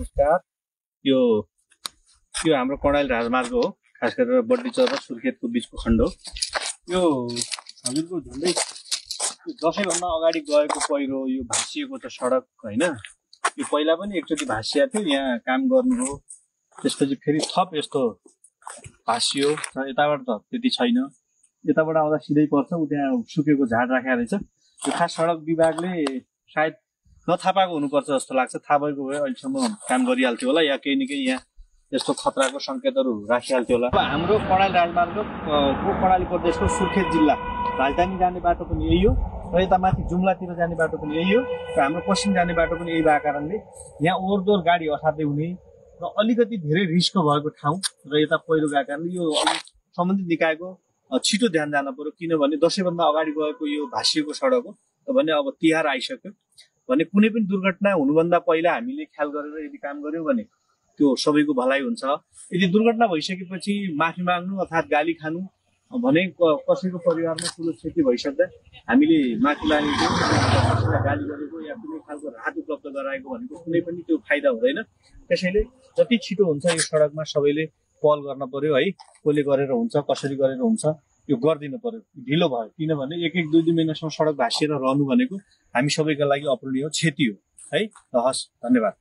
नमस्कार। यो यो हाम्रो कर्णाली राजमार्ग हो, खास गरेर बड्डीचर र सुर्खेतको बिचको खण्ड हो। यो हजुरको झन्डै दसैँभन्दा अगाडि गएको पहिरो यो भाँसिएको छ सडक होइन। यो पहिला पनि एकचोटि भाँसिएको थियो, यहाँ काम गर्नुभयो, त्यसपछि फेरि थप यस्तो भाँसियो र यताबाट त त्यति छैन। यताबाट आउँदा सिधै पर्छ, उ त्यहाँ सुकेको झाड राखेको रहेछ। यो खास सडक विभागले सायद नथाहा पाएको हुनुपर्छ जस्तो लाग्छ। थाहा भएको भए अहिलेसम्म काम गरिहाल्थ्यो होला, या केही न केही यहाँ यस्तो खतराको सङ्केतहरू राखिहाल्थ्यो होला। हाम्रो कर्णाली राजमार्ग कर्णाली प्रदेशको सुर्खेत जिल्ला राजधानी जाने बाटो पनि यही हो र यता माथि जुम्लातिर जाने बाटो पनि यही हो र हाम्रो पश्चिम जाने बाटो पनि यही भएको कारणले यहाँ ओहोरदोहोर गाडी असाध्यै हुने र अलिकति धेरै रिस्क भएको ठाउँ र यता पहिरो गएको कारणले यो सम्बन्धित निकायको छिटो ध्यान जान पर्यो। किनभने दसैँभन्दा अगाडि गएको यो भाँसिएको सडक हो भने अब तिहार आइसक्यो भने कुनै पनि दुर्घटना हुनुभन्दा पहिला हामीले ख्याल गरेर यदि काम गर्यौँ भने त्यो सबैको भलाइ हुन्छ। यदि दुर्घटना भइसकेपछि माफी माग्नु अर्थात् गाली खानु भने कसैको परिवारमा ठुलो क्षति भइसक्दा हामीले माफी मागेको, कसैलाई गाली गरेको या कुनै खालको राहत उपलब्ध गराएको भनेको कुनै पनि त्यो फाइदा हुँदैन। त्यसैले जति छिटो हुन्छ यो सडकमा सबैले पहल गर्न पर्यो है। कसले गरेर हुन्छ, कसरी गरेर हुन्छ, यो गरिदिनु पर्यो। ढिलो भयो किनभने एक दुई महिनासम्म सडक भाँसिएर रहनु भनेको हामी सबैका लागि अपूरणीय क्षति हो है। हस्, धन्यवाद।